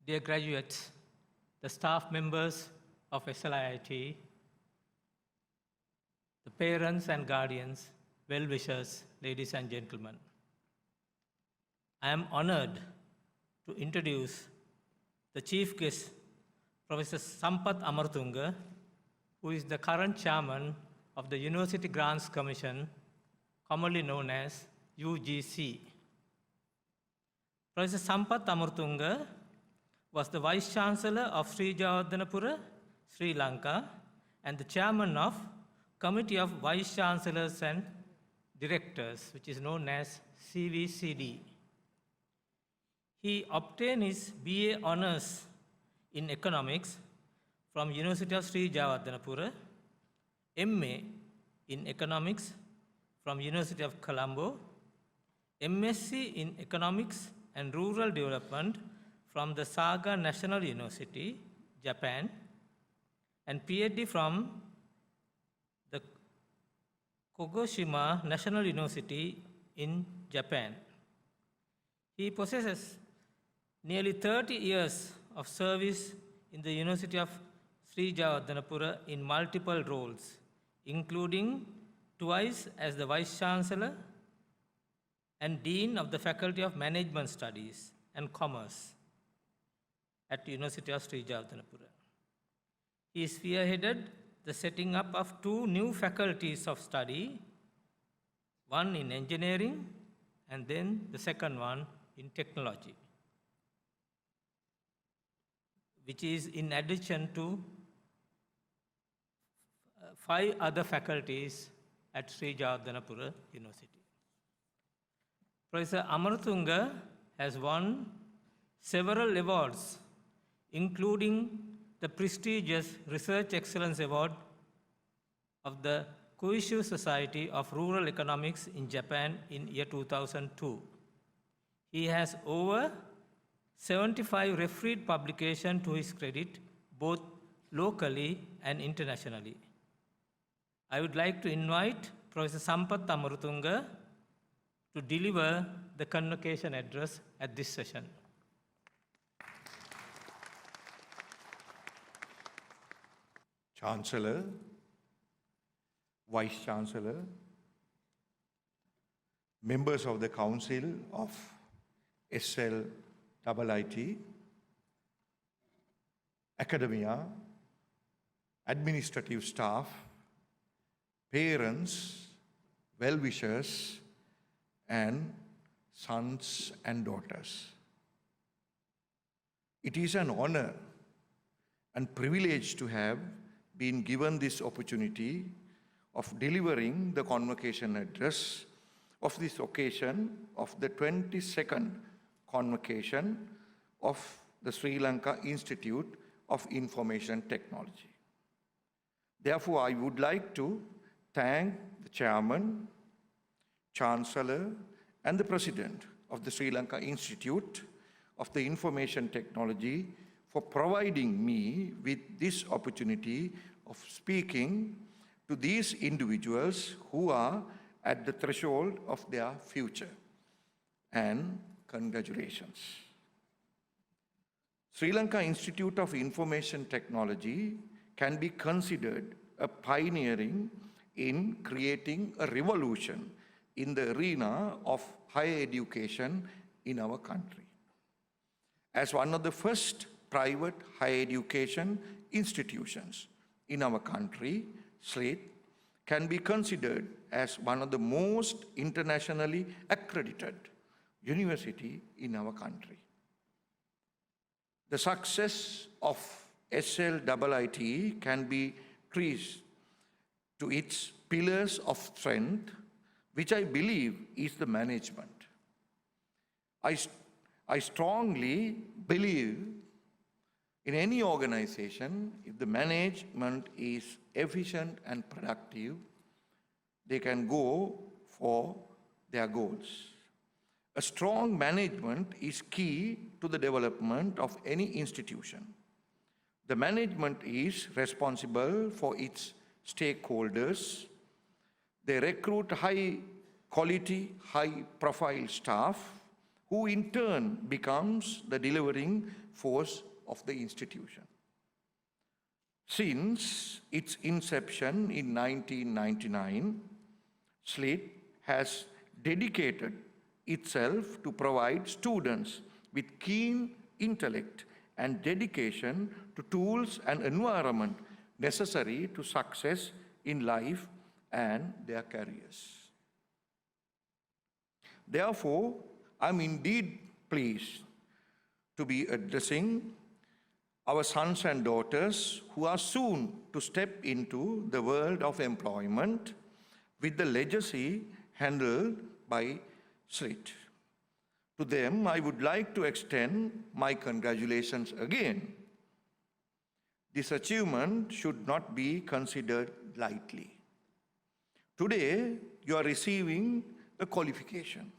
dear graduates, the staff members of SLIIT, the parents and guardians, well-wishers, ladies and gentlemen. I am honored to introduce the chief guest, Professor Sampath Amartunga, who is the current chairman of the University Grants Commission, commonly known as UGC. Professor Sampath Amartunga was the Vice Chancellor of Sri Jayawardhanapura, Sri Lanka, and the chairman of Committee of Vice Chancellors and Directors, which is known as CVCD. He obtained his BA Honours in Economics from University of Sri Jayawardhanapura, MA in Economics from University of Colombo, MSc in Economics and Rural Development from the Saga National University, Japan, and PhD from the Kagoshima National University in Japan. He possesses nearly 30 years of service in the University of Sri Jayawardhanapura in multiple roles, including twice as the Vice Chancellor and Dean of the Faculty of Management Studies and Commerce at the University of Sri Jayawardhanapura. He spearheaded the setting up of 2 new faculties of study, one in engineering and then the second one in technology, which is in addition to 5 other faculties at Sri Jayawardhanapura University. Professor Amartunga has won several awards, including the prestigious Research Excellence Award of the Kyushu Society of Rural Economics in Japan in year 2002. He has over 75 refereed publications to his credit, both locally and internationally. I would like to invite Professor Sampath Amartunga to deliver the convocation address at this session. Chancellor, Vice Chancellor, members of the Council of SLIIT, academia, administrative staff, parents, well-wishers, and sons and daughters. It is an honor and privilege to have been given this opportunity of delivering the convocation address of this occasion of the 22nd convocation of the Sri Lanka Institute of Information Technology. Therefore, I would like to thank the Chairman, Chancellor, and the President of the Sri Lanka Institute of the Information Technology for providing me with this opportunity of speaking to these individuals who are at the threshold of their future. And congratulations. Sri Lanka Institute of Information Technology can be considered a pioneering in creating a revolution in the arena of higher education in our country. As one of the first private higher education institutions in our country, SLIT can be considered as one of the most internationally accredited university in our country. The success of SLIIT can be traced to its pillars of strength, which I believe is the management. I strongly believe in any organization, if the management is efficient and productive, they can go for their goals. A strong management is key to the development of any institution. The management is responsible for its stakeholders. They recruit high quality, high profile staff who in turn becomes the delivering force of the institution. Since its inception in 1999, SLIT has dedicated itself to provide students with keen intellect and dedication to tools and environment necessary to success in life and their careers. Therefore, I'm indeed pleased to be addressing our sons and daughters who are soon to step into the world of employment with the legacy handled by SLIT. To them, I would like to extend my congratulations again. This achievement should not be considered lightly. Today, you are receiving a qualification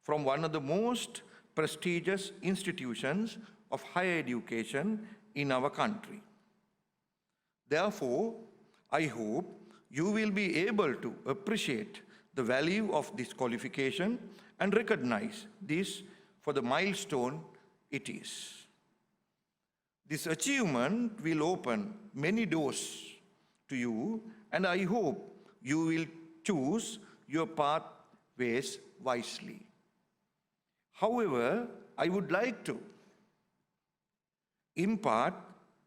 from one of the most prestigious institutions of higher education in our country. Therefore, I hope you will be able to appreciate the value of this qualification and recognize this for the milestone it is. This achievement will open many doors to you, and I hope you will choose your pathways wisely. However, I would like to impart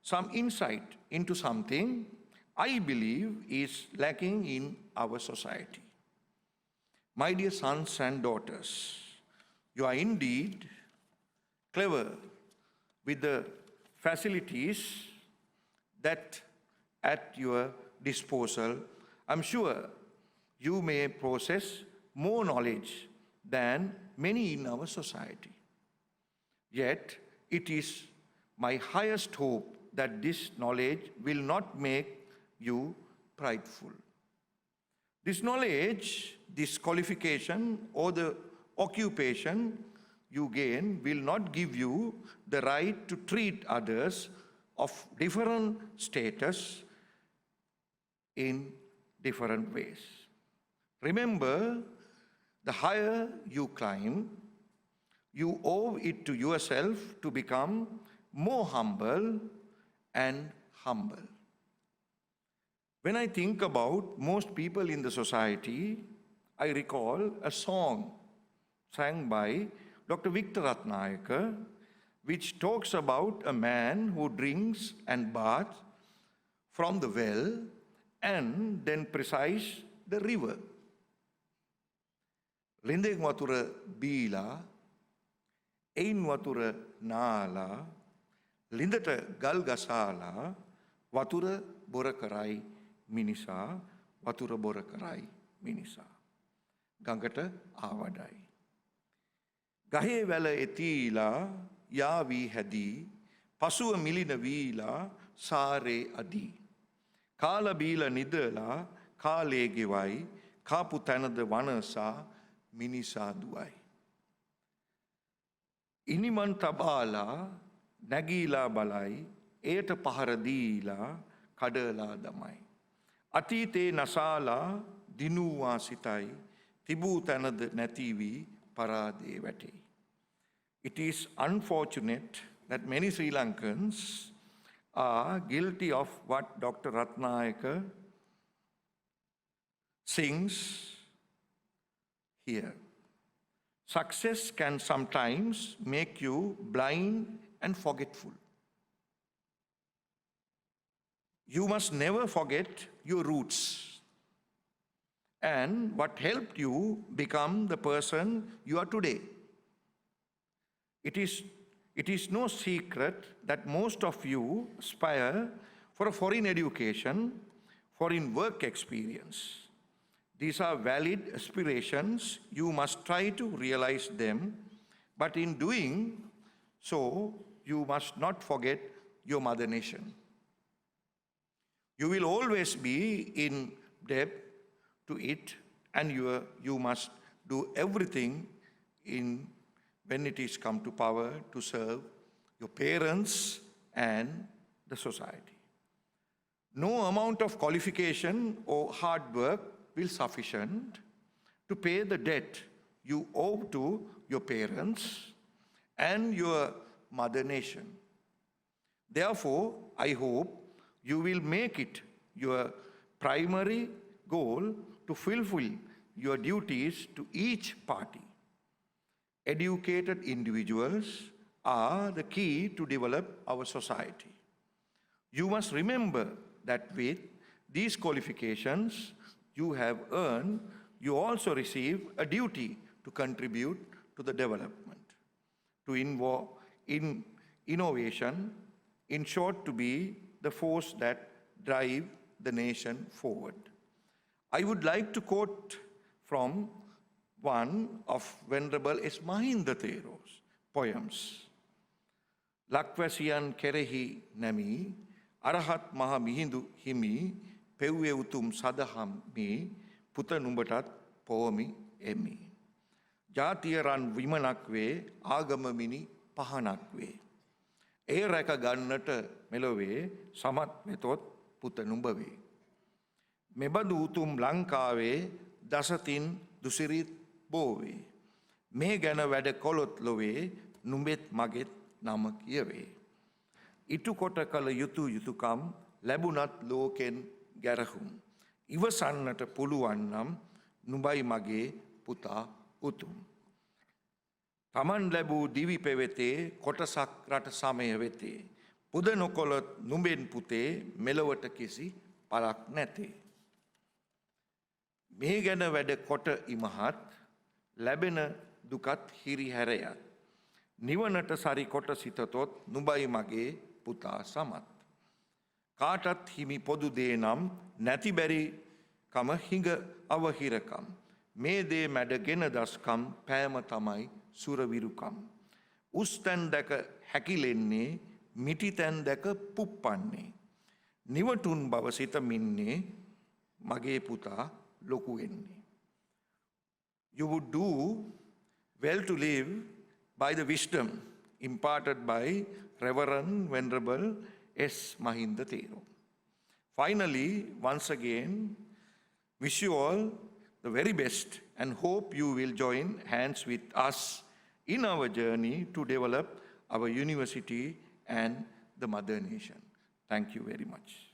some insight into something I believe is lacking in our society. My dear sons and daughters, you are indeed clever with the facilities that at your disposal. I'm sure you may possess more knowledge than many in our society. Yet, it is my highest hope that this knowledge will not make you prideful. This knowledge, this qualification, or the occupation you gain will not give you the right to treat others of different status in different ways. Remember, the higher you climb, you owe it to yourself to become more humble and humble. When I think about most people in the society, I recall a song sang by Dr. Victor Ratnayaka, which talks about a man who drinks and baths from the well and then presides the river. Lindeng watura bila, ein watura nala, lindata galgasala, watura borakarai minisa, watura borakarai minisa. Gangata avadai. Gahe vela etila, yavi hadi, pasua milina vila, sare adi. Kala bila nidala, kale givai, kapu tanada vanasa, minisa duai. Iniman tabala, nagila balai, eta paharadila, kadala damai. Atite nasala, dinuwa sitai, tibu tanada nativi, parade vati. It is unfortunate that many Sri Lankans are guilty of what Dr. Ratnayaka sings here. Success can sometimes make you blind and forgetful. You must never forget your roots and what helped you become the person you are today. It is no secret that most of you aspire for a foreign education, foreign work experience. These are valid aspirations. You must try to realize them, but in doing so, you must not forget your mother nation. You will always be in debt to it, and you must do everything when it is come to power to serve your parents and the society. No amount of qualification or hard work will sufficient to pay the debt you owe to your parents and your mother nation. Therefore, I hope you will make it your primary goal to fulfill your duties to each party. Educated individuals are the key to develop our society. You must remember that with these qualifications you have earned, you also receive a duty to contribute to the development, to involve in innovation, in short, to be the force that drive the nation forward. I would like to quote from one of Venerable S. Mahinda Thero's poems. Lakwasiyan kerehi nami, arahat maha mihindu himi, pevwe utum sadaham mi, puta numbatat poemi emi. Jatiyaran විමනක් වේ ආගමමිනි පහනක් වේ. ඒ රැක ගන්නට මෙලොවේ සමත් වෙතොත් පුත නුඹ වේ. මෙබඳු උතුම් ලංකාවේ දසතින් දුසිරිත් බෝවේ. මේ ගැන වැඩ කොළොත් ලොවේ නුඹෙත් මගෙත් නම කියවේ. ඉටු කොට කළ යුතු යුතුකම් ලැබුණත් ලෝකෙන් ගැරහුම්. ඉවසන්නට පුළුවන් නම් නුඹයි මගේ පුතා උතුම්. තමන් ලැබූ දිවි පෙවෙතේ කොටසක් රට සමය වෙතේ. පුද නොකොළොත් නුඹෙන් පුතේ මෙලොවට කිසි පලක් නැතේ. මේ ගැන වැඩ කොට ඉමහත් ලැබෙන දුකත් හිරිහැරයත්. නිවනට සරි කොට සිතතොත් නුඹයි මගේ පුතා සමත්. කාටත් හිමි පොදු දේ නම් නැති බැරි කම හිඟ අවහිරකම්. මේ දේ මැඩගෙන දස්කම් පෑම තමයි සුරවිරුකම්. උස්තැන් දැක හැකිලෙන්නේ මිටිතැන් දැක පුප්පන්නේ. නිවටුන් බව සිතමින්නේ මගේ පුතා ලොකු වෙන්නේ. You would do well to live by the wisdom imparted by Reverend Venerable S. Mahinda Thero. Finally, once again, wish you all the very best and hope you will join hands with us in our journey to develop our university and the mother nation. Thank you very much.